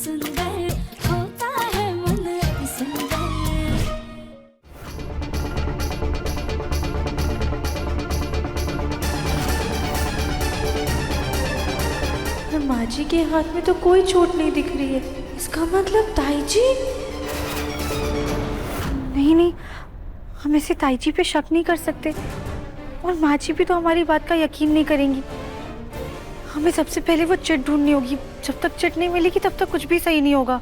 सुंदर होता है मन अति सुंदर। माँ जी के हाथ में तो कोई चोट नहीं दिख रही है, इसका मतलब ताई जी? नहीं नहीं, हम ऐसे ताई जी पे शक नहीं कर सकते, और माँ जी भी तो हमारी बात का यकीन नहीं करेंगी। हमें सबसे पहले वो चिट ढूंढनी होगी, जब तक चिट नहीं मिलेगी तब तक कुछ भी सही नहीं होगा।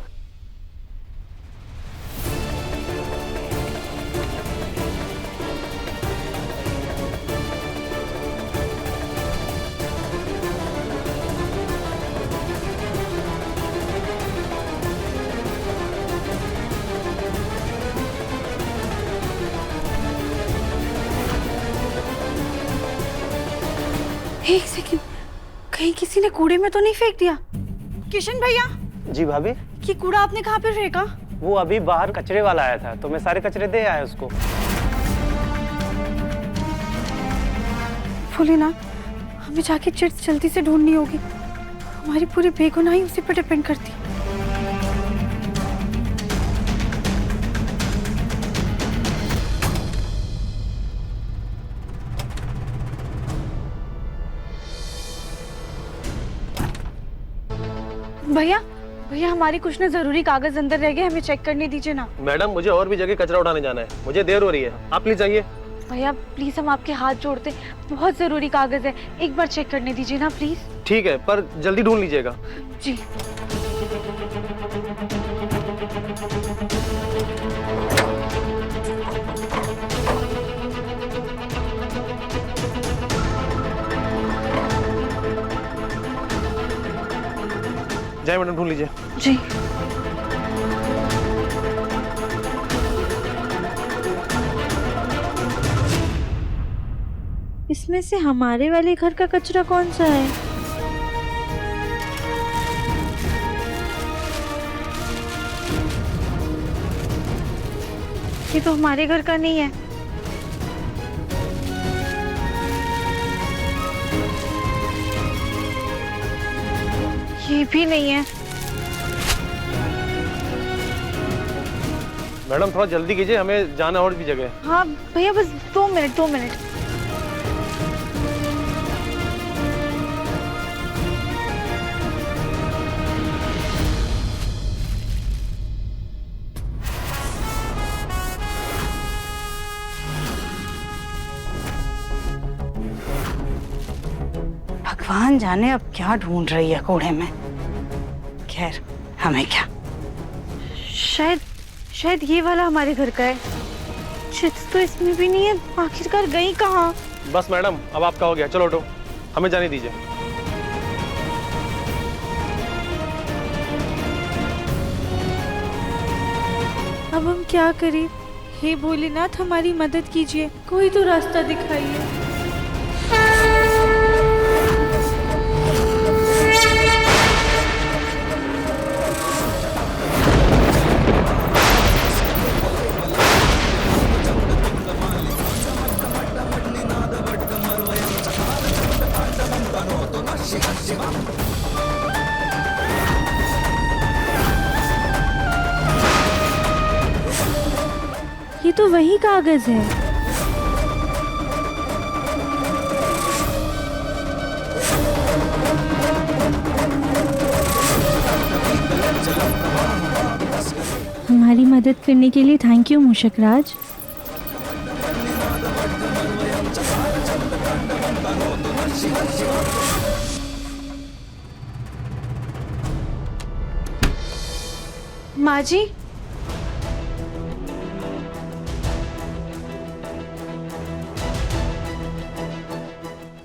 एक सेकंड, कहीं किसी ने कूड़े में तो नहीं फेंक दिया? किशन भैया। जी भाभी। ये कूड़ा आपने कहाँ पे फेंका? वो अभी बाहर कचरे वाला आया था तो मैं सारे कचरे दे आया उसको। भोलेनाथ, हमें जाके चिट जल्दी से ढूंढनी होगी, हमारी पूरी बेगुनाही उसी पर डिपेंड करती है। भैया भैया, हमारे कुछ ना जरूरी कागज अंदर रह गए, हमें चेक करने दीजिए ना। मैडम मुझे और भी जगह कचरा उठाने जाना है, मुझे देर हो रही है, आप प्लीज जाइए। भैया प्लीज, हम आपके हाथ जोड़ते, बहुत जरूरी कागज है, एक बार चेक करने दीजिए ना प्लीज। ठीक है, पर जल्दी ढूंढ लीजिएगा। जी। जाइए मैडम, ढूंढ लीजिए। जी। इसमें से हमारे वाले घर का कचरा कौन सा है? ये तो हमारे घर का नहीं है। ये भी नहीं है। मैडम थोड़ा जल्दी कीजिए, हमें जाना और भी जगह। हाँ भैया, बस 2 मिनट 2 मिनट। भगवान जाने अब क्या ढूंढ रही है कूड़े में। खैर हमें क्या। शायद ये वाला हमारे घर का है। चिट्स तो इसमें भी नहीं है, आखिरकार गई कहाँ? बस मैडम, अब आपका हो गया, चलो उठो, हमें जाने दीजिए। अब हम क्या करें? हे भोलेनाथ, हमारी मदद कीजिए, कोई तो रास्ता दिखाइए। ये तो वही कागज है। हमारी मदद करने के लिए थैंक यू मूषक राज। माँ जी,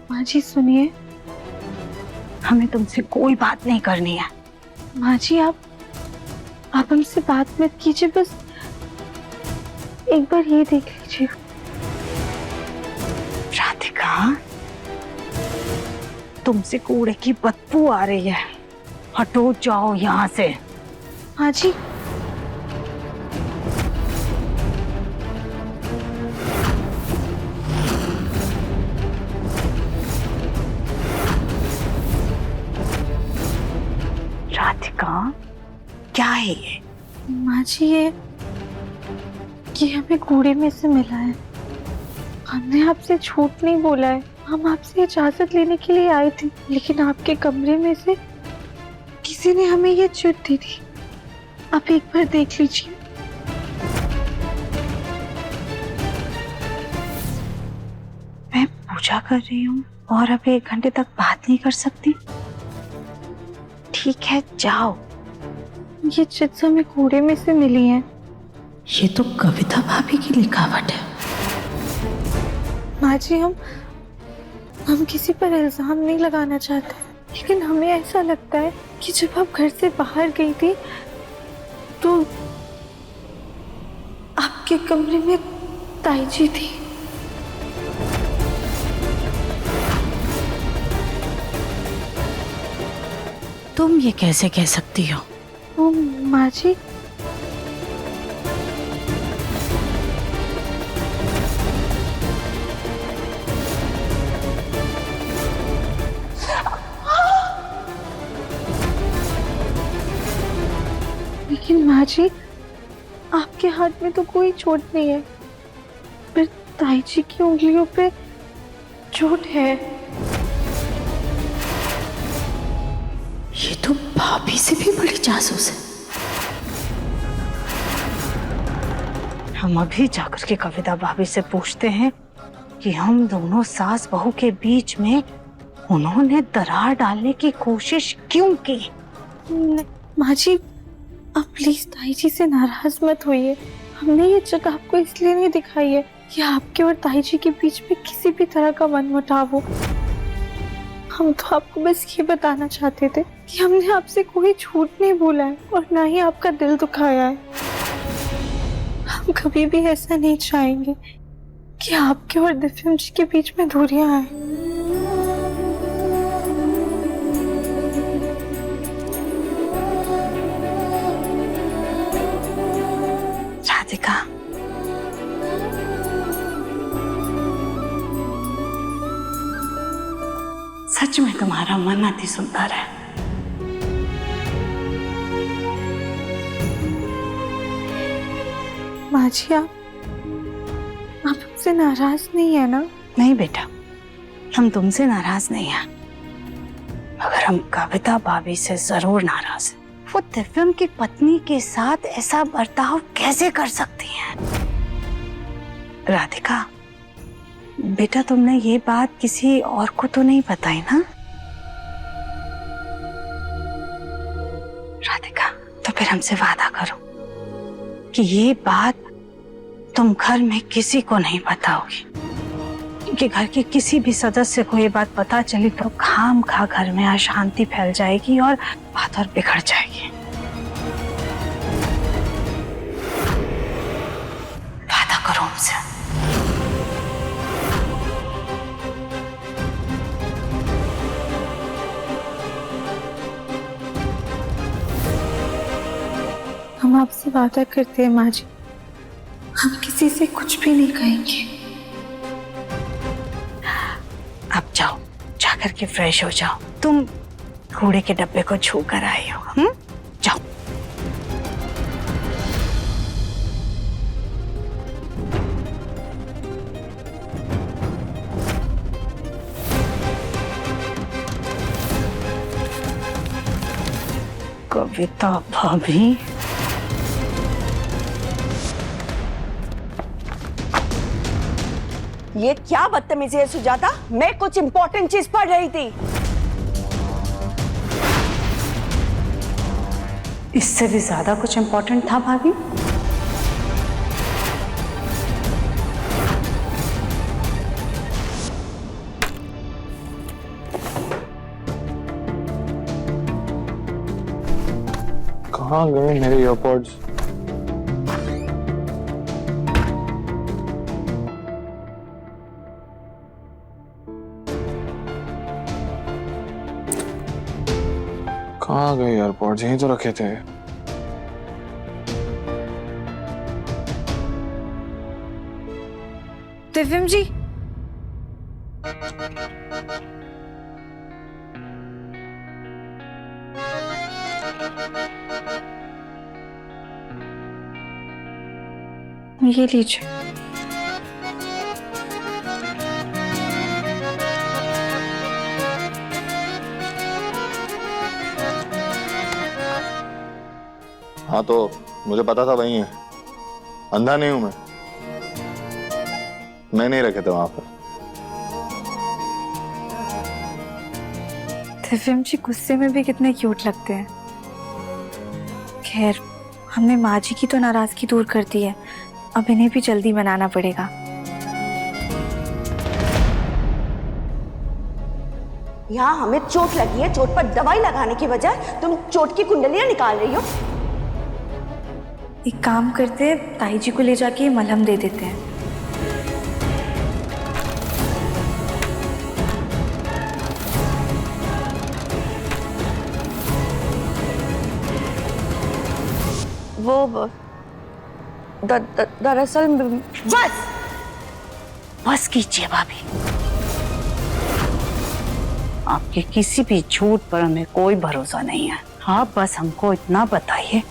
माँ जी सुनिए। हमें तुमसे कोई बात नहीं करनी है। माँ जी, आप हमसे बात मत कीजिए, बस एक बार ये देख लीजिए। राधिका, तुमसे कूड़े की बदबू आ रही है, हटो जाओ यहाँ से। माँ जी, राधिका, क्या है ये? माँ जी ये हमें कूड़े में से मिला है। हमने आपसे झूठ नहीं बोला है। हम आपसे इजाजत लेने के लिए आए थे, लेकिन आपके कमरे में से किसी ने हमें ये चिट दी थी। आप एक बार देख लीजिए। मैं पूजा कर रही हूँ और अब 1 घंटे तक बात नहीं कर सकती। ठीक है, जाओ। ये चिट्स हमें कूड़े में से मिली हैं। ये तो कविता भाभी की लिखावट है। माँ जी हम किसी पर इल्जाम नहीं लगाना चाहते, लेकिन हमें ऐसा लगता है कि जब आप घर से बाहर गई थी तो आपके कमरे में ताई जी थी। तुम ये कैसे कह सकती हो? ओ माँ जी, लेकिन माँ जी आपके हाथ में तो कोई चोट नहीं है, पर ताई जी की उंगलियों पे चोट है। ये तो भाभी से भी बड़ी जासूस है। हम अभी जाकर के कविता भाभी से पूछते हैं कि हम दोनों सास बहू के बीच में उन्होंने दरार डालने की कोशिश क्यों की। माँ जी आप प्लीज ताई जी से नाराज मत होइए। हमने ये जगह आपको इसलिए नहीं दिखाई है कि आपके और ताई जी के बीच में किसी भी तरह का मनमुटाव हो। हम तो आपको बस ये बताना चाहते थे कि हमने आपसे कोई झूठ नहीं बोला है और ना ही आपका दिल दुखाया है। हम कभी भी ऐसा नहीं चाहेंगे कि आपके और दिव्यम जी के बीच में दूरियां आए। राधिका, सच में तुम्हारा मन अति सुंदर है। माँ जी आप हमसे नाराज नहीं है ना? नहीं बेटा, हम तुमसे नाराज नहीं हैं, मगर हम कविता भाभी से जरूर नाराज हैं। वो दिव्यम की पत्नी के साथ ऐसा बर्ताव कैसे कर सकती हैं? राधिका बेटा, तुमने ये बात किसी और को तो नहीं बताई ना? राधिका, तो फिर हमसे वादा करो कि ये बात तुम घर में किसी को नहीं बताओगी, क्योंकि घर के किसी भी सदस्य को ये बात पता चली तो खाम खा घर में अशांति फैल जाएगी और बात और बिगड़ जाएगी। वादा करो हमसे। हम आपसे वादा करते हैं माँ जी, हम किसी से कुछ भी नहीं कहेंगे। अब जाओ, जाकर के फ्रेश हो जाओ। तुम कूड़े के डब्बे को छू कर आई हो। जाओ। कविता भाभी, ये क्या बदतमीजी है सुजाता? मैं कुछ इंपॉर्टेंट चीज पढ़ रही थी। इससे भी ज्यादा कुछ इंपॉर्टेंट था भाभी? कहाँ गए मेरे ईयरपॉड्स? कहाँ गए ईयरपॉड्स? यहीं तो रखे थे। दिव्यम जी, ये लीजिए। हाँ तो मुझे पता था वही है, अंधा नहीं हूं मैं नहीं रखे थे वहां पर। दिव्यम जी गुस्से में भी कितने क्यूट लगते हैं। खैर, हमने माँ जी की तो नाराजगी दूर कर दी है, अब इन्हें भी जल्दी मनाना पड़ेगा। यहाँ हमें चोट लगी है, चोट पर दवाई लगाने की बजाय तुम चोट की कुंडलियां निकाल रही हो। एक काम करते हैं, ताई जी को ले जाके मलहम दे देते हैं। वो दरअसल बस कीजिए भाभी, आपके किसी भी झूठ पर हमें कोई भरोसा नहीं है। आप बस हमको इतना बताइए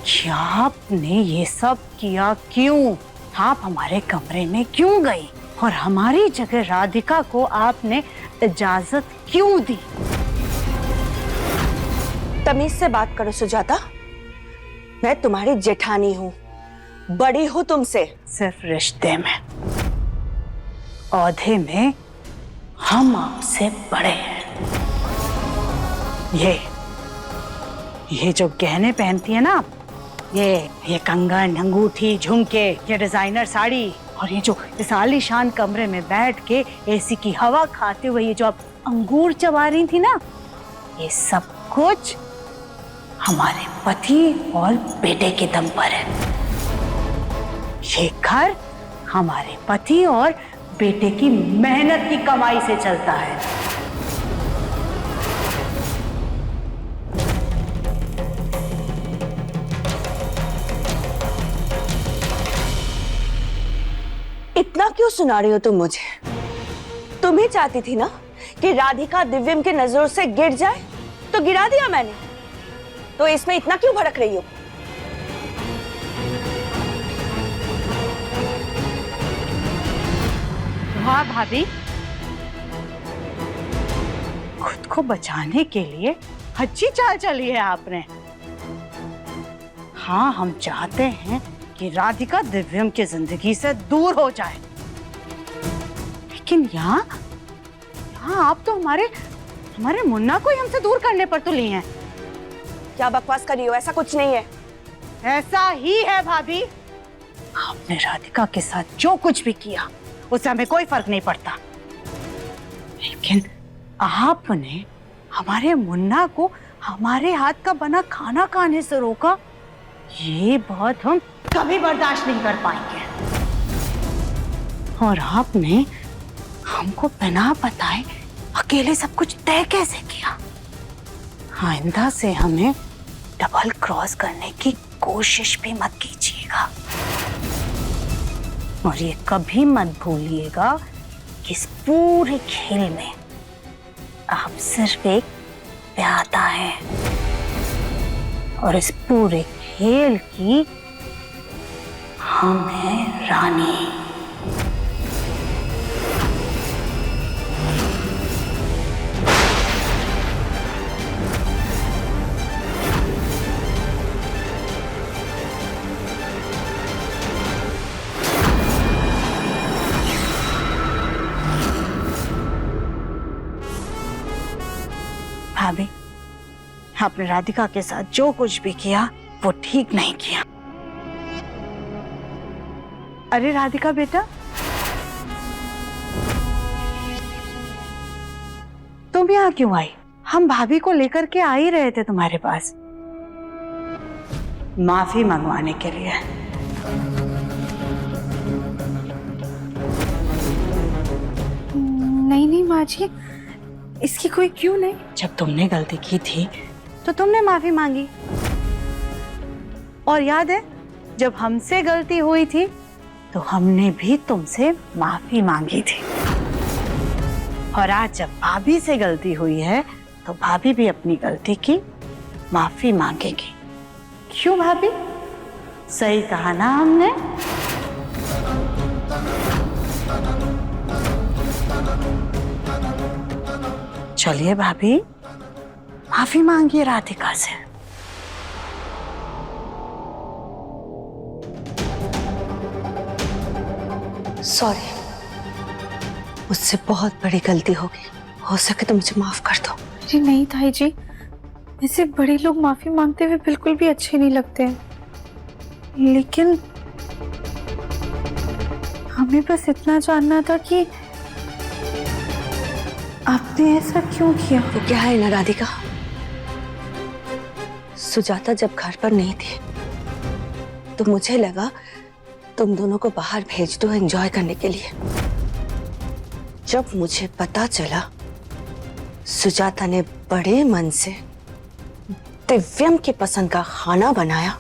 कि आपने ये सब किया क्यों? आप हमारे कमरे में क्यों गई और हमारी जगह राधिका को आपने इजाजत क्यों दी? तमीज से बात करो सुजाता, मैं तुम्हारी जेठानी हूँ, बड़ी हूँ तुमसे। सिर्फ रिश्ते में, औहदे में हम आपसे बड़े हैं। ये जो गहने पहनती है ना, ये कंगन, अंगूठी, झुमके, ये डिजाइनर साड़ी और ये जो इस आलीशान कमरे में बैठ के एसी की हवा खाते हुए ये जो आप अंगूर चबा रही थी ना, ये सब कुछ हमारे पति और बेटे के दम पर है। ये घर हमारे पति और बेटे की मेहनत की कमाई से चलता है। इतना क्यों सुना रही हो तुम मुझे? तुम ही चाहती थी ना कि राधिका दिव्यम के नजरों से गिर जाए, तो गिरा दिया मैंने। तो इसमें इतना क्यों भड़क रही हो? वाह भाभी, खुद को बचाने के लिए अच्छी चाल चली है आपने। हाँ, हम चाहते हैं कि राधिका दिव्यम की जिंदगी से दूर हो जाए, लेकिन यहाँ आप तो हमारे मुन्ना को ही हमसे दूर करने पर तुली हैं। क्या बकवास कर रही हो? ऐसा कुछ नहीं है। ऐसा ही है भाभी। आपने राधिका के साथ जो कुछ भी किया उससे हमें कोई फर्क नहीं पड़ता, लेकिन आपने हमारे मुन्ना को हमारे हाथ का बना खाना खाने से रोका। ये बात हम कभी बर्दाश्त नहीं कर पाएंगे। और आपने हमको बिना बताए अकेले सब कुछ तय कैसे किया? आइंदा से हमें डबल क्रॉस करने की कोशिश भी मत कीजिएगा, और ये कभी मत भूलिएगा कि इस पूरे खेल में आप सिर्फ एक प्यादा हैं, और इस पूरे खेल की हम हैं रानी। भाभी, आपने राधिका के साथ जो कुछ भी किया वो ठीक नहीं किया। अरे राधिका बेटा, तुम यहाँ क्यों आई? हम भाभी को लेकर के आ ही रहे थे तुम्हारे पास, माफी मंगवाने के लिए। नहीं माँ जी, इसकी कोई क्यों नहीं। जब तुमने गलती की थी तो तुमने माफी मांगी, और याद है जब हमसे गलती हुई थी तो हमने भी तुमसे माफी मांगी थी, और आज जब भाभी से गलती हुई है तो भाभी भी अपनी गलती की माफी मांगेगी। क्यों भाभी, सही कहा ना हमने। चलिए भाभी, माफी मांगिए राधिका से। सॉरी, मुझसे बहुत बड़ी गलती हो गई। हो सके तो मुझे माफ कर दो। जी नहीं ताई जी, ऐसे बड़े लोग माफी मांगते हुए बिल्कुल भी अच्छे नहीं लगते हैं। लेकिन हमें बस इतना जानना था कि आपने ऐसा क्यों किया। वो क्या है ना राधिका, सुजाता जब घर पर नहीं थी तो मुझे लगा तुम दोनों को बाहर भेज दो एंजॉय करने के लिए। जब मुझे पता चला सुजाता ने बड़े मन से दिव्यम की पसंद का खाना बनाया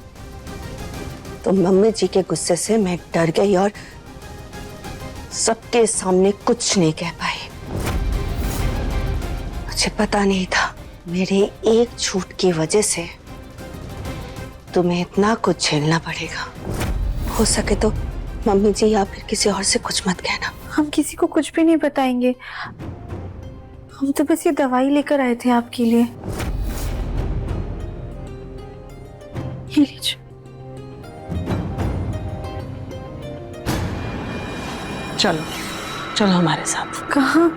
तो मम्मी जी के गुस्से से मैं डर गई और सबके सामने कुछ नहीं कह पाई। मुझे पता नहीं था मेरे एक झूठ की वजह से तुम्हें इतना कुछ झेलना पड़ेगा। हो सके तो मम्मी जी या फिर किसी और से कुछ मत कहना। हम किसी को कुछ भी नहीं बताएंगे। हम तो बस ये दवाई लेकर आए थे आपके लिए। ये लीजिए। चलो चलो हमारे साथ। कहाँ?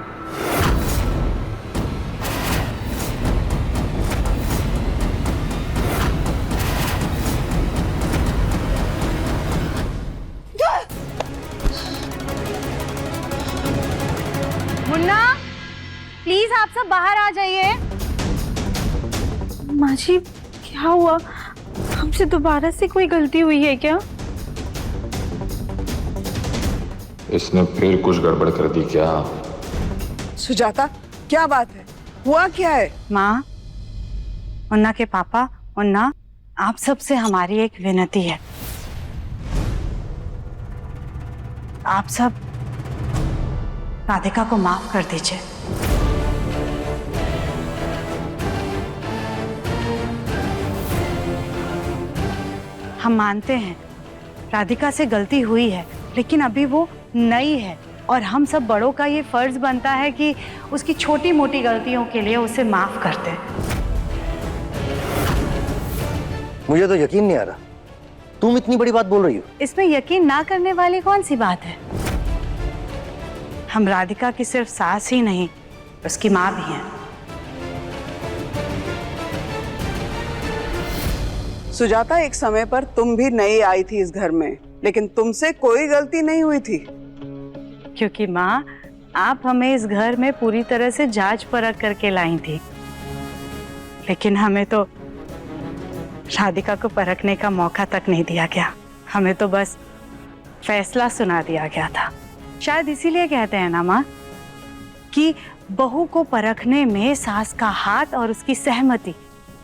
मुन्ना, प्लीज आप सब बाहर आ जाइए। माँ जी, क्या हुआ? हमसे दोबारा से कोई गलती हुई है क्या? इसने फिर कुछ गड़बड़ कर दी क्या? सुजाता, क्या बात है? हुआ क्या है? माँ, मुन्ना के पापा, मुन्ना, आप सबसे हमारी एक विनती है। आप सब राधिका को माफ कर दीजिए। हम मानते हैं राधिका से गलती हुई है, लेकिन अभी वो नई है और हम सब बड़ों का ये फर्ज बनता है कि उसकी छोटी मोटी गलतियों के लिए उसे माफ कर दें। मुझे तो यकीन नहीं आ रहा तुम इतनी बड़ी बात बोल रही हो। इसमें यकीन ना करने वाली कौन सी बात है? हम राधिका की सिर्फ सास ही नहीं, उसकी माँ भी हैं। सुजाता, एक समय पर तुम भी नई आई थी इस घर में, लेकिन तुमसे कोई गलती नहीं हुई थी। क्योंकि माँ, आप हमें इस घर में पूरी तरह से जांच परख करके लाई थी, लेकिन हमें तो राधिका को परखने का मौका तक नहीं दिया गया। हमें तो बस फैसला सुना दिया गया था। शायद इसीलिए कहते हैं ना माँ कि बहू को परखने में सास का हाथ और उसकी सहमति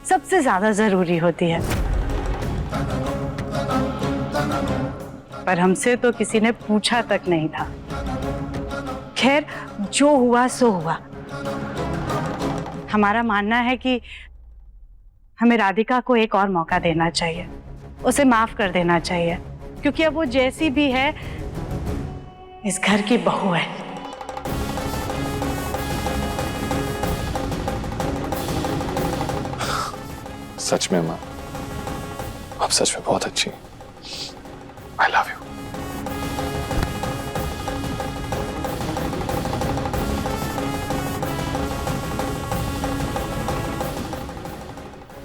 सबसे ज्यादा जरूरी होती है। पर हमसे तो किसी ने पूछा तक नहीं था। खैर, जो हुआ सो हुआ। हमारा मानना है कि हमें राधिका को एक और मौका देना चाहिए, उसे माफ कर देना चाहिए, क्योंकि अब वो जैसी भी है इस घर की बहू है। सच में माँ, आप सच में बहुत अच्छी। I love you.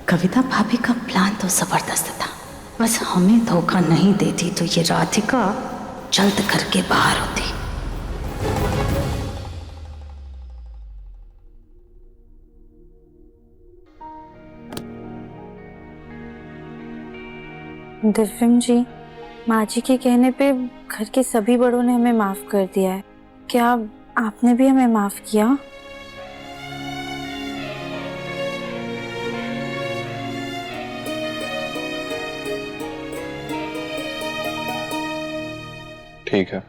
कविता भाभी का प्लान तो जबरदस्त था, बस हमें धोखा नहीं देती तो ये राधिका जल्द करके बाहर होती। दिव्यम जी, माँ जी के कहने पे घर के सभी बड़ों ने हमें माफ कर दिया है। क्या आपने भी हमें माफ किया? ठीक है,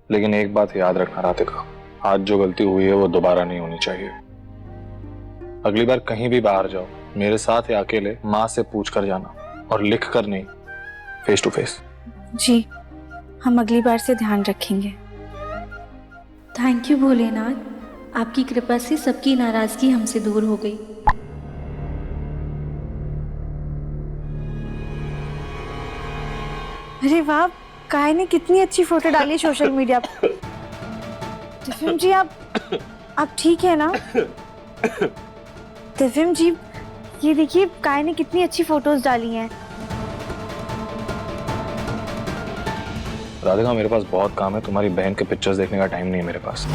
लेकिन एक बात याद रखना राधिका, आज जो गलती हुई है वो दोबारा नहीं होनी चाहिए। अगली बार कहीं भी बाहर जाओ, मेरे साथ या अकेले माँ से पूछ कर जाना, और लिख कर नहीं, फेस टू फेस। जी, हम अगली बार से ध्यान रखेंगे। थैंक यू भोलेनाथ, आपकी कृपा से सबकी नाराजगी हमसे दूर हो गई। अरे वाह, काय ने कितनी अच्छी फोटो डाली सोशल मीडिया पर। दिव्यम जी आप ठीक है ना? दिव्यम जी, ये देखिए काय ने कितनी अच्छी फोटोज डाली हैं। राधिका, मेरे पास बहुत काम है, तुम्हारी बहन के पिक्चर्स देखने का टाइम नहीं है मेरे पास।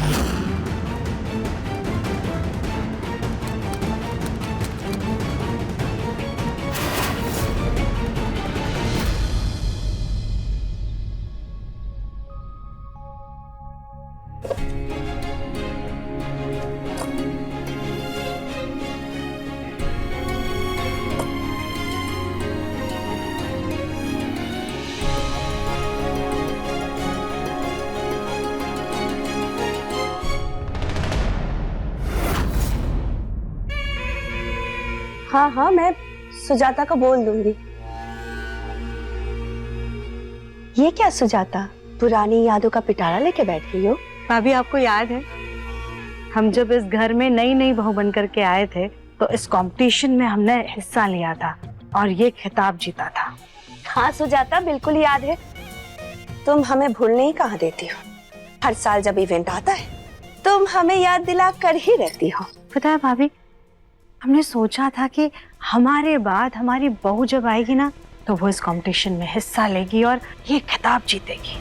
हाँ हाँ, मैं सुजाता को बोल दूंगी। ये क्या सुजाता, पुरानी यादों का पिटारा लेके बैठ गई हो? भाभी, आपको याद है हम जब इस घर में नई नई बहू बन करके आए थे तो इस कंपटीशन में हमने हिस्सा लिया था और ये खिताब जीता था। हाँ सुजाता, बिल्कुल याद है। तुम हमें भूलने ही कहाँ देती हो। हर साल जब इवेंट आता है तुम हमें याद दिला कर ही रहती हो। पता है भाभी, हमने सोचा था कि हमारे बाद हमारी बहू जब आएगी ना तो वो इस कंपटीशन में हिस्सा लेगी और ये खिताब जीतेगी।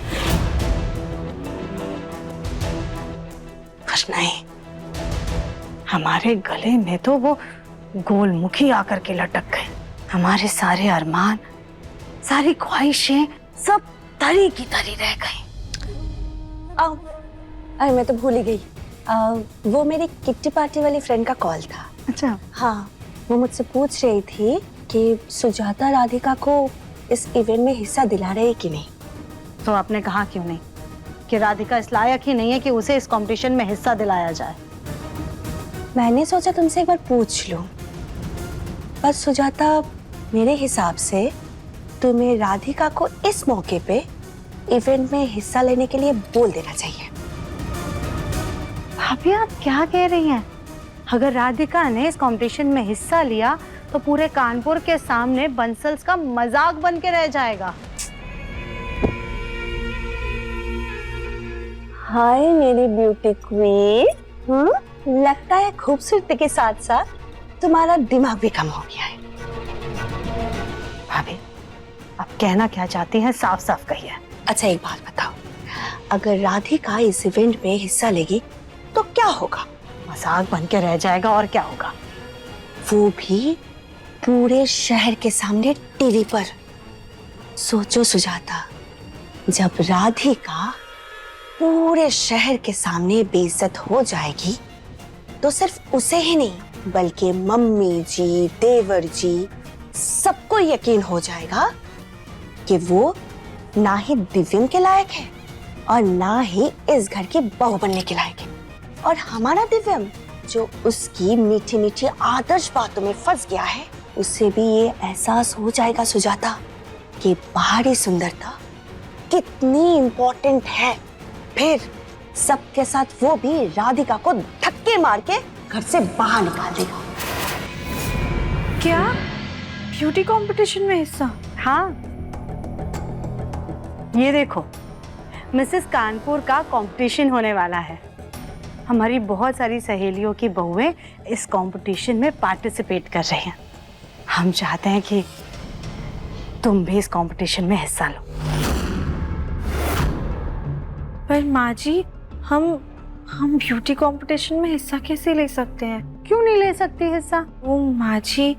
पर नहीं, हमारे गले में तो वो गोलमुखी आकर के लटक गए। हमारे सारे अरमान, सारी ख्वाहिशें सब तरी की तरी रह गई। अरे मैं तो भूल ही गई। वो मेरी किट्टी पार्टी वाली फ्रेंड का कॉल था। अच्छा। हाँ, वो मुझसे पूछ रही थी कि सुजाता राधिका को इस इवेंट में हिस्सा दिला रहे कि नहीं। तो आपने कहा क्यों नहीं कि राधिका इस लायक ही नहीं है कि उसे इस कंपटीशन में हिस्सा दिलाया जाए? मैंने सोचा तुमसे एक बार पूछ लूं। बस सुजाता, मेरे हिसाब से तुम्हें राधिका को इस मौके पे इवेंट में हिस्सा लेने के लिए बोल देना चाहिए। भाभी, आप क्या कह रही हैं? अगर राधिका ने इस कंपटीशन में हिस्सा लिया तो पूरे कानपुर के सामने बंसल्स का मजाक बन के रह जाएगा। हाय मेरी ब्यूटी क्वीन, लगता है खूबसूरती के साथ साथ तुम्हारा दिमाग भी कम हो गया है। भाभी, आप कहना क्या चाहती हैं, साफ साफ कहिए। अच्छा एक बात बताओ, अगर राधिका इस इवेंट में हिस्सा लेगी तो क्या होगा? मजाक बन के रह जाएगा, और क्या होगा? वो भी पूरे शहर के सामने टीवी पर। सोचो सुजाता, जब राधिका पूरे शहर के सामने बेइज्जत हो जाएगी तो सिर्फ उसे ही नहीं बल्कि मम्मी जी, देवर जी, सबको यकीन हो जाएगा कि वो ना ही दिव्यम के लायक है और ना ही इस घर की बहू बनने के लायक है। और हमारा दिव्यम जो उसकी मीठी मीठी आदर्श बातों में फंस गया है, उसे भी ये एहसास हो जाएगा सुजाता कि बाहरी सुंदरता कितनी इम्पोर्टेंट है। फिर सबके साथ वो भी राधिका को धक्के मार के घर से बाहर निकाल देगा। क्या ब्यूटी कंपटीशन में हिस्सा? हाँ, ये देखो, मिसेस कानपुर का कंपटीशन होने वाला है। हमारी बहुत सारी सहेलियों की बहुएं इस कंपटीशन में पार्टिसिपेट कर रही हैं। हम चाहते हैं कि तुम भी इस कंपटीशन में हिस्सा लो। पर माँ जी, हम ब्यूटी कंपटीशन में हिस्सा कैसे ले सकते हैं? क्यों नहीं ले सकती हिस्सा? वो माँ जी,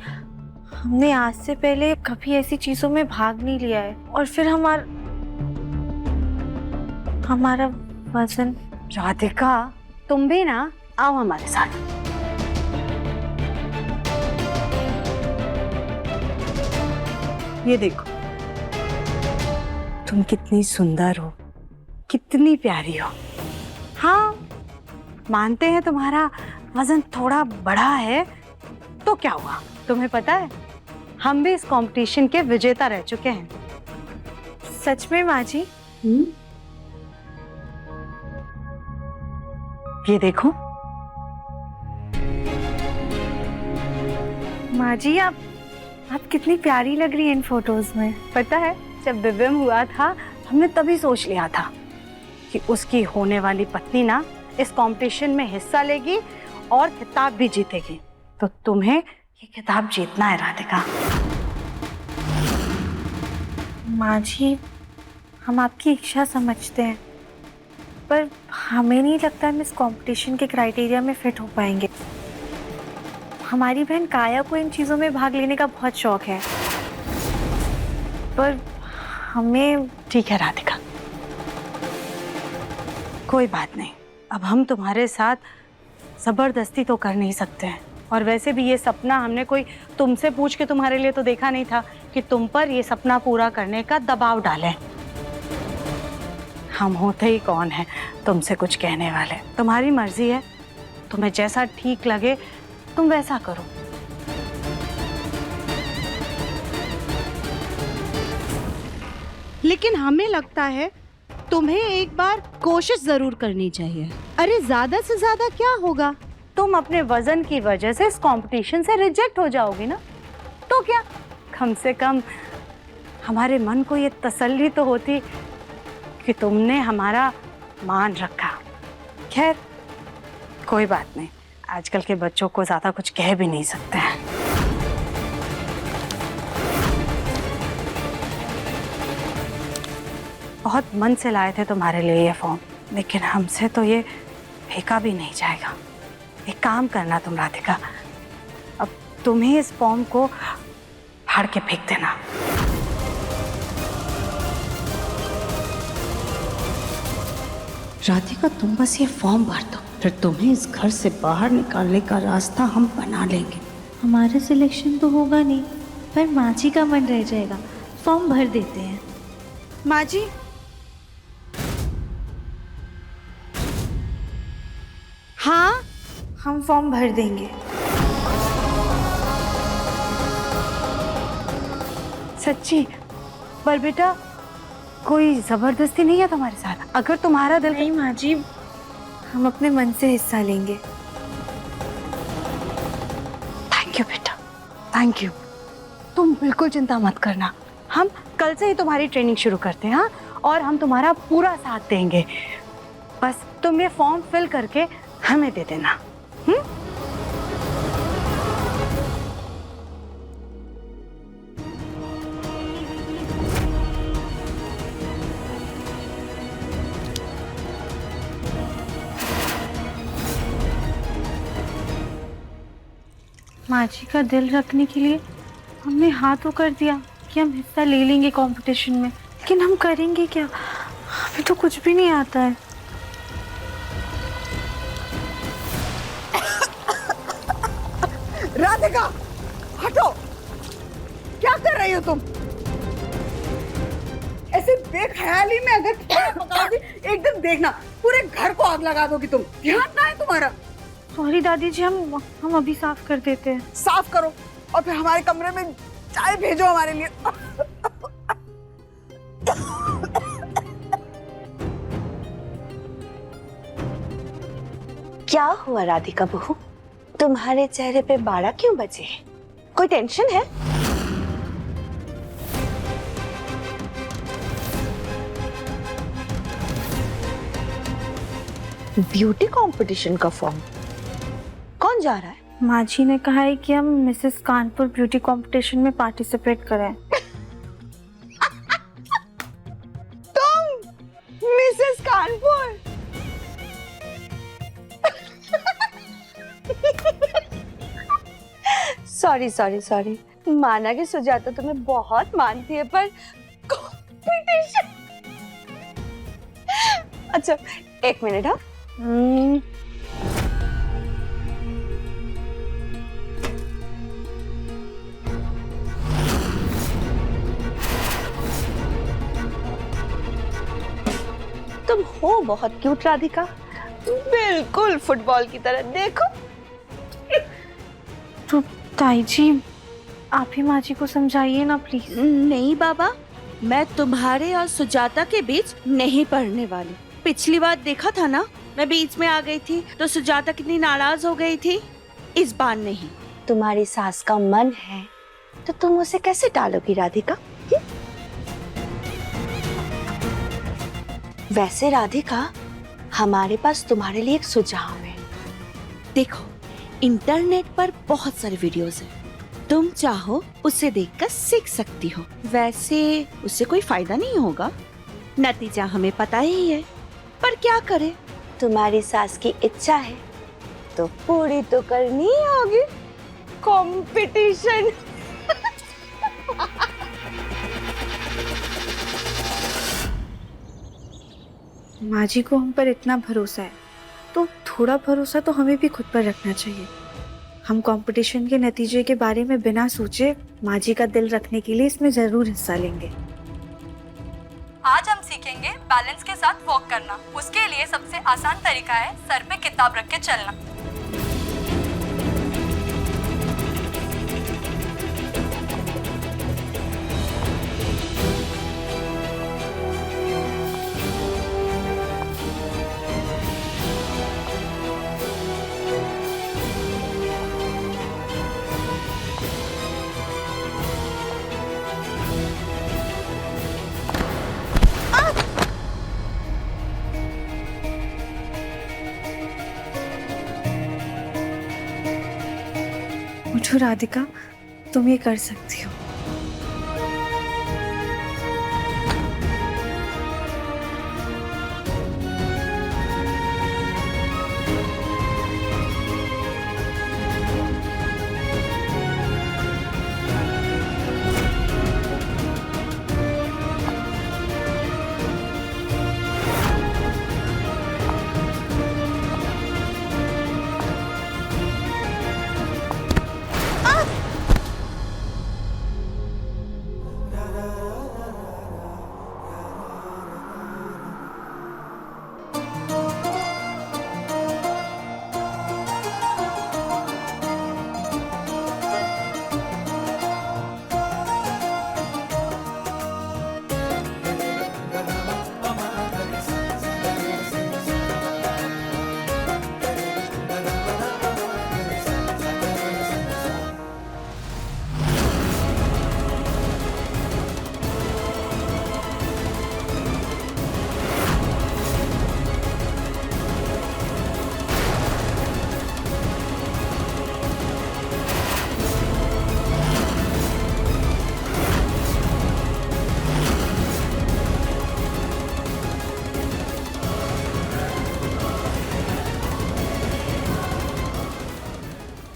हमने आज से पहले कभी ऐसी चीजों में भाग नहीं लिया है और फिर हमारा वजन। राधिका, तुम भी ना आओ हमारे साथ। ये देखो, तुम कितनी सुंदर हो, कितनी प्यारी हो। हाँ, मानते हैं तुम्हारा वजन थोड़ा बढ़ा है, तो क्या हुआ? तुम्हें पता है, हम भी इस कंपटीशन के विजेता रह चुके हैं। सच में माँ जी? ये देखो। माँ जी आप कितनी प्यारी लग रही हैं इन फोटोज में। पता है, जब दिव्यम हुआ था हमने तभी सोच लिया था कि उसकी होने वाली पत्नी ना इस कंपटीशन में हिस्सा लेगी और खिताब भी जीतेगी। तो तुम्हें ये खिताब जीतना है राधिका। माँ जी हम आपकी इच्छा समझते हैं, पर हमें नहीं लगता हम इस कंपटीशन के क्राइटेरिया में फिट हो पाएंगे। हमारी बहन काया को इन चीज़ों में भाग लेने का बहुत शौक है, पर हमें। ठीक है राधिका, कोई बात नहीं। अब हम तुम्हारे साथ जबरदस्ती तो कर नहीं सकते हैं, और वैसे भी ये सपना हमने कोई तुमसे पूछ के तुम्हारे लिए तो देखा नहीं था कि तुम पर ये सपना पूरा करने का दबाव डालें। हम होते ही कौन है तुमसे कुछ कहने वाले। तुम्हारी मर्जी है, तुम्हें जैसा ठीक लगे तुम वैसा करो। लेकिन हमें लगता है तुम्हें एक बार कोशिश जरूर करनी चाहिए। अरे ज्यादा से ज्यादा क्या होगा? तुम अपने वजन की वजह से इस कंपटीशन से रिजेक्ट हो जाओगी ना, तो क्या, कम से कम हमारे मन को ये तसल्ली तो होती कि तुमने हमारा मान रखा। खैर कोई बात नहीं, आजकल के बच्चों को ज्यादा कुछ कह भी नहीं सकते हैं। बहुत मन से लाए थे तुम्हारे लिए ये फॉर्म, लेकिन हमसे तो ये फेंका भी नहीं जाएगा। एक काम करना तुम राधिका, अब तुम ही इस फॉर्म को फाड़ के फेंक देना। राधिका तुम बस ये फॉर्म भर दो, फिर तुम्हें इस घर से बाहर निकालने का रास्ता हम बना लेंगे। हमारा सिलेक्शन तो होगा नहीं, पर माँ जी का मन रह जाएगा। फॉर्म भर देते हैं। माँ जी हाँ, हम फॉर्म भर देंगे। सच्ची? पर बेटा कोई जबरदस्ती नहीं है तुम्हारे साथ? अगर तुम्हारा दिल। नहीं माँ जी, हम अपने मन से हिस्सा लेंगे। थैंक यू बेटा, थैंक यू। तुम बिल्कुल चिंता मत करना, हम कल से ही तुम्हारी ट्रेनिंग शुरू करते हैं। हाँ, और हम तुम्हारा पूरा साथ देंगे। बस तुम ये फॉर्म फिल करके हमें दे देना। माँ जी का दिल रखने के लिए हमने हाँ तो कर दिया कि हम हिस्सा ले लेंगे कंपटीशन में, लेकिन हम करेंगे क्या? हमें तो कुछ भी नहीं आता है। राधिका हटो, क्या कर रही हो तुम? ऐसे बेख्याली में अगर पकाओगी एक दिन देखना पूरे घर को आग लगा दोगी तुम। ध्यान ना है तुम्हारा? सॉरी दादी जी, हम अभी साफ कर देते हैं। साफ करो और फिर हमारे कमरे में चाय भेजो हमारे लिए। क्या हुआ राधिका बहू, तुम्हारे चेहरे पे 12 क्यों बजे? कोई टेंशन है? ब्यूटी कंपटीशन का फॉर्म कौन जा रहा है? माँ जी ने कहा है कि हम मिसेस कानपुर ब्यूटी कंपटीशन में पार्टिसिपेट करें। तुम Mrs Kanpur? Sorry sorry sorry, माना कि सुजाता तुम्हें बहुत मानती है, पर कंपटीशन। अच्छा एक मिनट। हाँ तुम हो बहुत क्यूट राधिका, बिल्कुल फुटबॉल की तरह। देखो तो ताई जी आप ही माँ जी को समझाइए ना प्लीज। नहीं बाबा, मैं तुम्हारे और सुजाता के बीच नहीं पड़ने वाली। पिछली बार देखा था ना, मैं बीच में आ गई थी तो सुजाता कितनी नाराज हो गई थी। इस बार नहीं। तुम्हारी सास का मन है तो तुम उसे कैसे टालोगी राधिका? वैसे राधिका, हमारे पास तुम्हारे लिए एक सुझाव है। देखो, इंटरनेट पर बहुत सारे वीडियोस हैं, तुम चाहो उसे देखकर सीख सकती हो। वैसे उससे कोई फायदा नहीं होगा, नतीजा हमें पता ही है, पर क्या करें, तुम्हारी सास की इच्छा है तो पूरी तो करनी ही होगी। कंपटीशन। माँ जी को हम पर इतना भरोसा है तो थोड़ा भरोसा तो हमें भी खुद पर रखना चाहिए। हम कंपटीशन के नतीजे के बारे में बिना सोचे माँ जी का दिल रखने के लिए इसमें जरूर हिस्सा लेंगे। आज हम सीखेंगे बैलेंस के साथ वॉक करना। उसके लिए सबसे आसान तरीका है सर पे किताब रख के चलना। उठो राधिका, तुम ये कर सकती हो।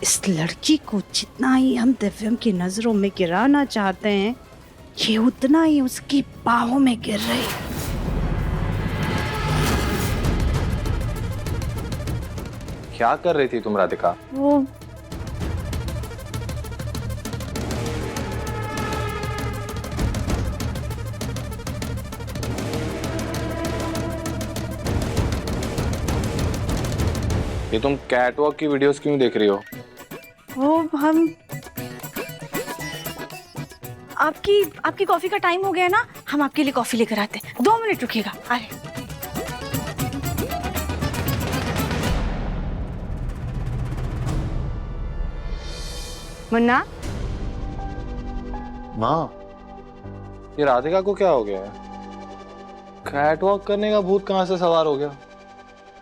इस लड़की को जितना ही हम दिव्यम की नजरों में गिराना चाहते हैं, ये उतना ही उसकी बाहों में गिर रही है। क्या कर रही थी तुम राधिका? वो ये तुम कैटवॉक की वीडियोस क्यों देख रही हो? हम आपकी कॉफी का टाइम हो गया ना, हम आपके लिए कॉफी लेकर आते हैं। 2 मिनट रुकिएगा, आ रहे। मुन्ना, माँ, ये राधिका को क्या हो गया है? कैटवॉक करने का भूत कहाँ से सवार हो गया?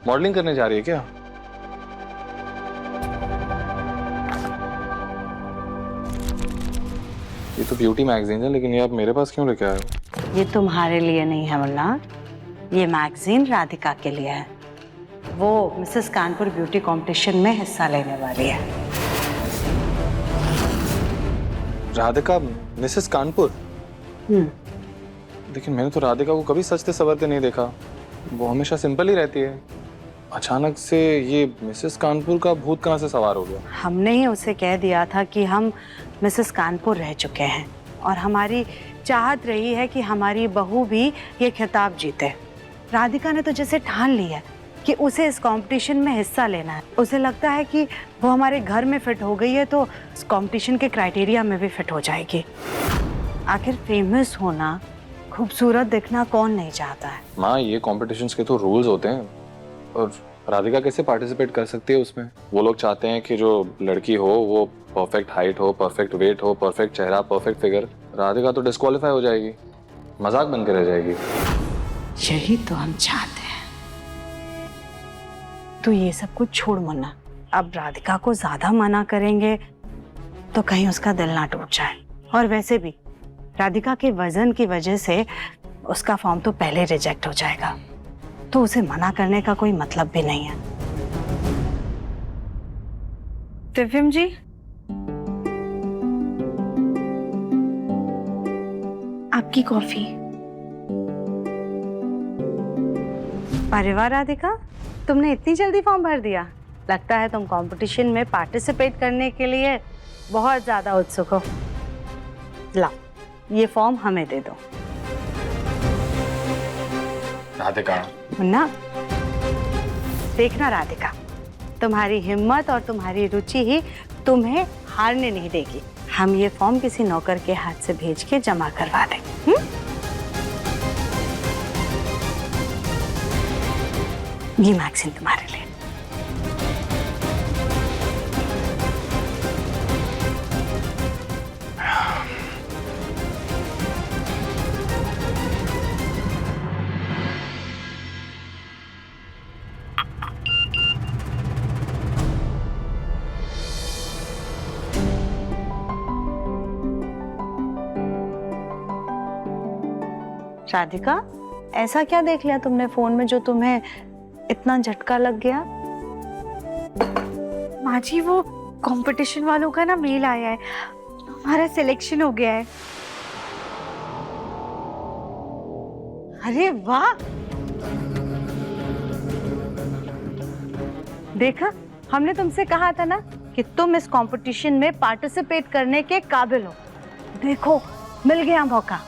मॉडलिंग करने जा रही है क्या? ये तो ब्यूटी मैगजीन है, लेकिन ये आप मेरे पास क्यों लेके आए हो? ये तुम्हारे लिए नहीं है मुन्ना, ये मैगजीन राधिका के लिए है। वो मिसेस कानपुर ब्यूटी कंपटीशन में हिस्सा लेने वाली है। राधिका मिसेस कानपुर? लेकिन मैंने तो राधिका को कभी सजते संवरते नहीं देखा, वो हमेशा सिंपल ही रहती है। अचानक से ये मिसेस कानपुर का भूत कहाँ से सवार हो गया? हमने ही उसे कह दिया था कि हम मिसेस कानपुर रह चुके हैं और हमारी चाहत रही है कि हमारी बहू भी ये खिताब जीते। राधिका ने तो जैसे ठान ली है कि उसे इस कंपटीशन में हिस्सा लेना है। उसे लगता है कि वो हमारे घर में फिट हो गई है तो इस कंपटीशन के क्राइटेरिया में भी फिट हो जाएगी। आखिर फेमस होना खूबसूरत दिखना कौन नहीं चाहता है। माँ, ये कॉम्पिटिशन्स के तो रूल्स होते हैं, और राधिका कैसे पार्टिसिपेट कर सकती है उसमें? वो लोग चाहते हैं कि जो लड़की हो वो परफेक्ट हाइट हो, परफेक्ट वेट हो, परफेक्ट चेहरा, परफेक्ट फिगर। राधिका तो डिस्क्वालीफाई हो जाएगी, मजाक बन के रह जाएगी। यही तो हम चाहते हैं। तो ये सब कुछ छोड़ मुन्ना, अब राधिका को ज्यादा मना करेंगे तो कहीं उसका दिल ना टूट जाए। और वैसे भी राधिका के वजन की वजह से उसका फॉर्म तो पहले रिजेक्ट हो जाएगा, तो उसे मना करने का कोई मतलब भी नहीं है। दिव्यम जी, आपकी कॉफी। अरे वाह राधिका, तुमने इतनी जल्दी फॉर्म भर दिया। लगता है तुम कंपटीशन में पार्टिसिपेट करने के लिए बहुत ज्यादा उत्सुक हो। लाओ, ये फॉर्म हमें दे दो। राधिका, मुन्ना, देखना राधिका, तुम्हारी हिम्मत और तुम्हारी रुचि ही तुम्हें हारने नहीं देगी। हम ये फॉर्म किसी नौकर के हाथ से भेज के जमा करवा देंगे। ये मैगजीन तुम्हारे लिए। राधिका, ऐसा क्या देख लिया तुमने फोन में जो तुम्हें इतना झटका लग गया? माँ जी, वो कंपटीशन वालों का ना मेल आया है, हमारा सिलेक्शन हो गया है। अरे वाह, देखा, हमने तुमसे कहा था ना कि तुम इस कंपटीशन में पार्टिसिपेट करने के काबिल हो। देखो, मिल गया मौका।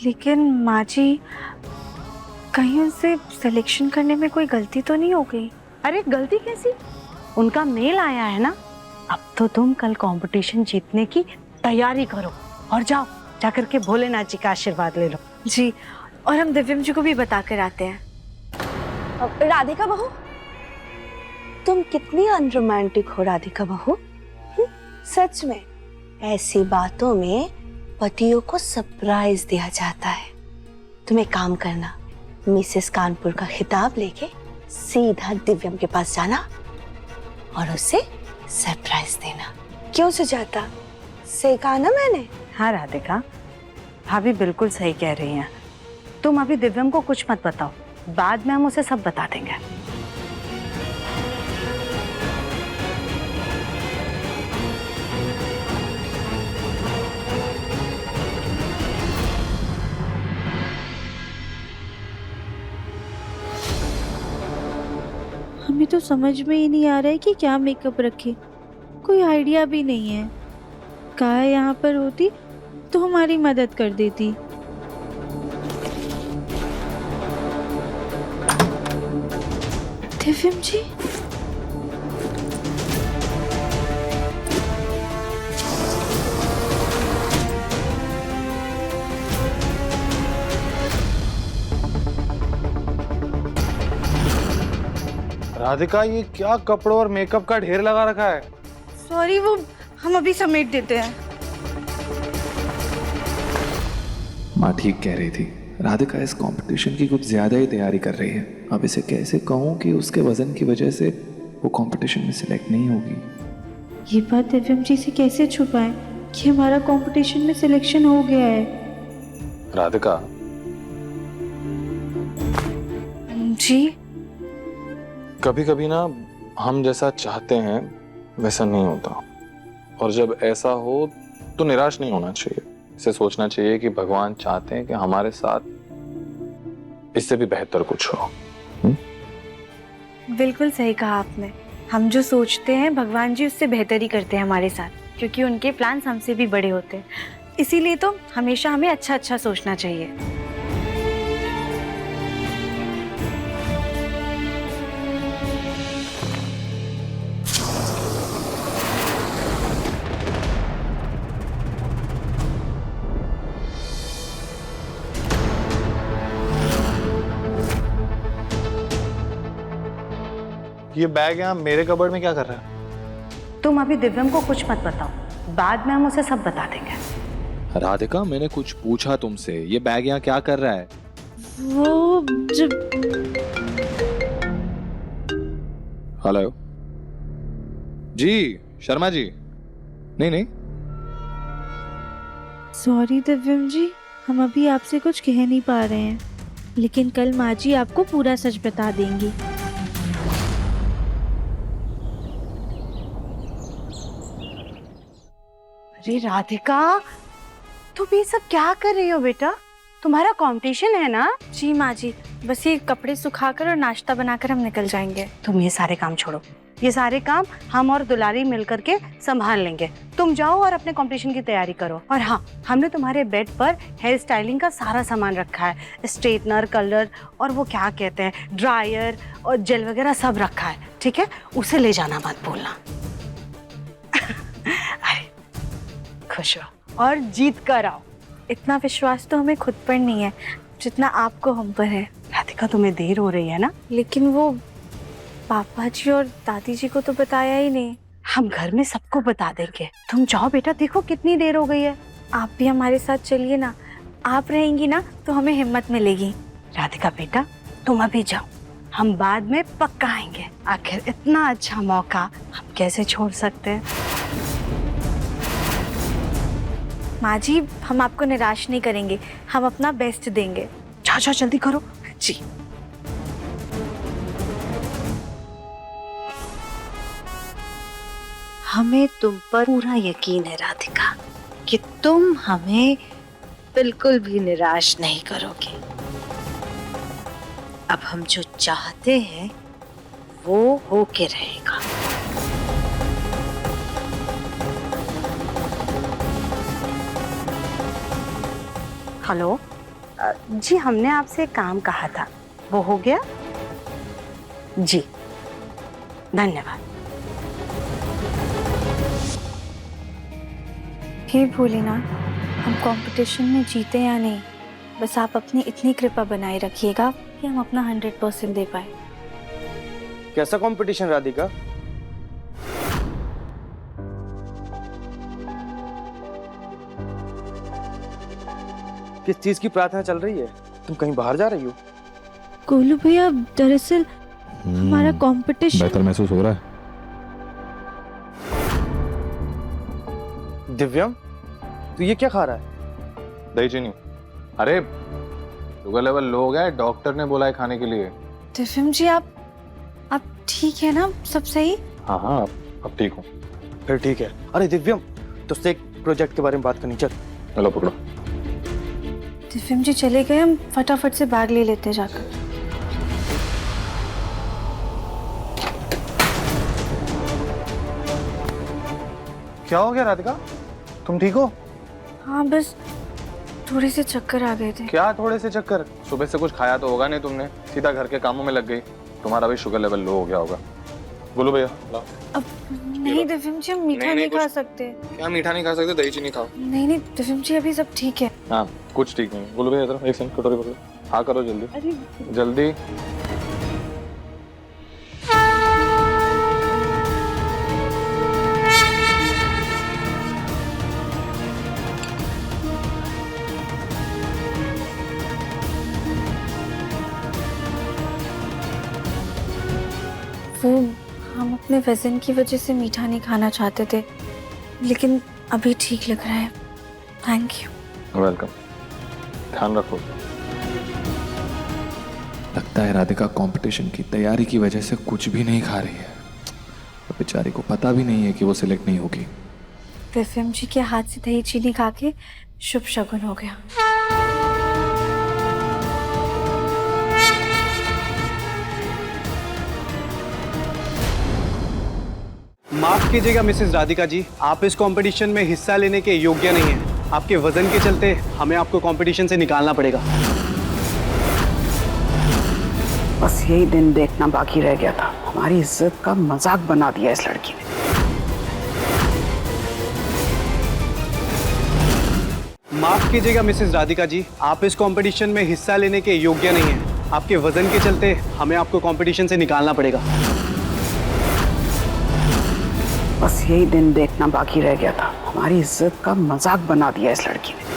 लेकिन माँ जी, कहीं उनसे सिलेक्शन करने में कोई गलती तो नहीं हो गई? अरे गलती कैसी, उनका मेल आया है ना। अब तो तुम कल कंपटीशन जीतने की तैयारी करो और जाओ, जाकर के भोलेनाथ जी का आशीर्वाद ले लो। जी, और हम दिव्यम जी को भी बता कर आते हैं। राधिका बहू, तुम कितनी अनरोमांटिक हो राधिका बहू। सच में ऐसी बातों में पतियों को सरप्राइज दिया जाता है। तुम एक काम करना, मिसेस कानपुर का खिताब लेके सीधा दिव्यम के पास जाना और उसे सरप्राइज देना। क्यों सुजाता, सही कहा ना मैंने? हाँ राधिका, भाभी बिल्कुल सही कह रही हैं। तुम अभी दिव्यम को कुछ मत बताओ, बाद में हम उसे सब बता देंगे। हमें तो समझ में ही नहीं आ रहा है कि क्या मेकअप रखे, कोई आइडिया भी नहीं है। कहा यहाँ पर होती तो हमारी मदद कर देती। दिव्यम जी, राधिका, ये क्या कपड़ों और मेकअप का ढेर लगा रखा है? सॉरी, वो हम अभी समेट देते हैं। माँ ठीक कह रही थी, राधिका इस कंपटीशन की कुछ ज्यादा ही तैयारी कर रही है। अब इसे कैसे कहूँ कि उसके वजन की वजह से वो कंपटीशन में सिलेक्ट नहीं होगी। ये बात दिव्यम जी से कैसे छुपाएं कि हमारा कंपटीशन में सिलेक्शन हो गया है। राधिका जी, कभी कभी ना हम जैसा चाहते हैं वैसा नहीं होता, और जब ऐसा हो तो निराश नहीं होना चाहिए। इसे सोचना चाहिए कि भगवान चाहते हैं कि हमारे साथ इससे भी बेहतर कुछ हो। बिल्कुल सही कहा आपने। हम जो सोचते हैं भगवान जी उससे बेहतर ही करते हैं हमारे साथ, क्योंकि उनके प्लान हमसे भी बड़े होते हैं। इसीलिए तो हमेशा हमें अच्छा अच्छा सोचना चाहिए। ये बैग यहाँ मेरे कबर्ड में क्या कर रहा है? तुम अभी दिव्यम को कुछ मत बताओ, बाद में हम उसे सब बता देंगे। राधिका, मैंने कुछ पूछा तुमसे, ये बैग यहाँ क्या कर रहा है? वो जब हेलो जी, शर्मा जी। नहीं, सॉरी दिव्यम जी, हम अभी आपसे कुछ कह नहीं पा रहे हैं, लेकिन कल माँ जी आपको पूरा सच बता देंगी। अरे राधिका, तुम ये सब क्या कर रही हो बेटा? तुम्हारा कंपटीशन है ना? जी माँ जी, बस ये कपड़े सुखाकर और नाश्ता बनाकर हम निकल जाएंगे। तुम ये सारे काम छोड़ो, ये सारे काम हम और दुलारी मिलकर के संभाल लेंगे। तुम जाओ और अपने कंपटीशन की तैयारी करो। और हाँ, हमने तुम्हारे बेड पर हेयर स्टाइलिंग का सारा सामान रखा है, स्ट्रेटनर, कलर और वो क्या कहते हैं, ड्रायर और जेल वगैरह सब रखा है, ठीक है? उसे ले जाना मत भूलना। अरे खुश हो और जीत कर आओ। इतना विश्वास तो हमें खुद पर नहीं है जितना आपको हम पर है। राधिका, तुम्हें देर हो रही है ना? लेकिन वो पापा जी और दादी जी को तो बताया ही नहीं। हम घर में सबको बता देंगे। तुम जाओ बेटा, देखो कितनी देर हो गई है। आप भी हमारे साथ चलिए ना, आप रहेंगी ना तो हमें हिम्मत मिलेगी। राधिका बेटा, तुम अभी जाओ, हम बाद में पक्का आएंगे। आखिर इतना अच्छा मौका हम कैसे छोड़ सकते हैं? माँ जी, हम आपको निराश नहीं करेंगे, हम अपना बेस्ट देंगे। जाओ जाओ, जल्दी करो जी। हमें तुम पर पूरा यकीन है राधिका कि तुम हमें बिल्कुल भी निराश नहीं करोगे। अब हम जो चाहते हैं वो होके रहेगा। हेलो जी, हमने आपसे एक काम कहा था, वो हो गया? जी धन्यवाद। हे भोलेनाथ, हम कंपटीशन में जीते या नहीं, बस आप अपनी इतनी कृपा बनाए रखिएगा कि हम अपना 100% दे पाए। कैसा कंपटीशन राधिका? किस चीज की प्रार्थना चल रही है? तुम कहीं बाहर जा रही हो? गोलू भैया, दरअसल हमारा कंपटीशन बेहतर महसूस हो रहा है। दिव्यम, तू ये क्या खा रहा है? दही चीनी। अरे शुगर लेवल लो हो गया है, डॉक्टर ने बोला है खाने के लिए। दिव्यम जी, आप ठीक है ना? सब सही? हाँ, अब ठीक हूँ। फिर ठीक है। अरे दिव्यम, तुझसे एक प्रोजेक्ट के बारे में बात करनी, चल। चलो पकड़ो। दिव्यम जी चले गए, हम फटाफट से बैग ले लेते जाकर। क्या हो गया राधिका? तुम ठीक हो? हाँ, बस थोड़े से चक्कर आ गए थे। क्या थोड़े से चक्कर? सुबह से कुछ खाया तो होगा नहीं तुमने, सीधा घर के कामों में लग गई। तुम्हारा भी शुगर लेवल लो हो गया होगा। बोलो भैया, लाओ। अब नहीं दिव्यम जी, हम मीठा नहीं खा सकते। क्या मीठा नहीं खा सकते? दही चीनी खाओ। नहीं दिव्यम जी, अभी सब ठीक है। हाँ, कुछ ठीक नहीं। बोलो भैया, इधर एक सेकंड, कटोरी पकड़ो। हाँ करो जल्दी। जल्दी। वो हम अपने वजन की वजह से मीठा नहीं खाना चाहते थे, लेकिन अभी ठीक लग रहा है। Thank you. वेलकम। ध्यान रखो। लगता है राधिका कंपटीशन की तैयारी की वजह से कुछ भी नहीं खा रही है। तो बेचारी को पता भी नहीं है कि वो सिलेक्ट नहीं होगी। दिव्यम जी के हाथ से दही चीनी खा के शुभ शगुन हो गया। माफ कीजिएगा मिसेस राधिका जी, आप इस कंपटीशन में हिस्सा लेने के योग्य नहीं हैं। आपके वजन के चलते हमें आपको कंपटीशन से निकालना पड़ेगा। बस यही दिन देखना बाकी रह गया था। हमारी इज्जत का मजाक बना दिया इस लड़की ने। माफ कीजिएगा मिसेस राधिका जी, आप इस कंपटीशन में हिस्सा लेने के योग्य नहीं हैं। आपके वजन के चलते हमें आपको कंपटीशन से निकालना पड़ेगा। बस यही दिन देखना बाकी रह गया था। हमारी इज्जत का मजाक बना दिया इस लड़की ने।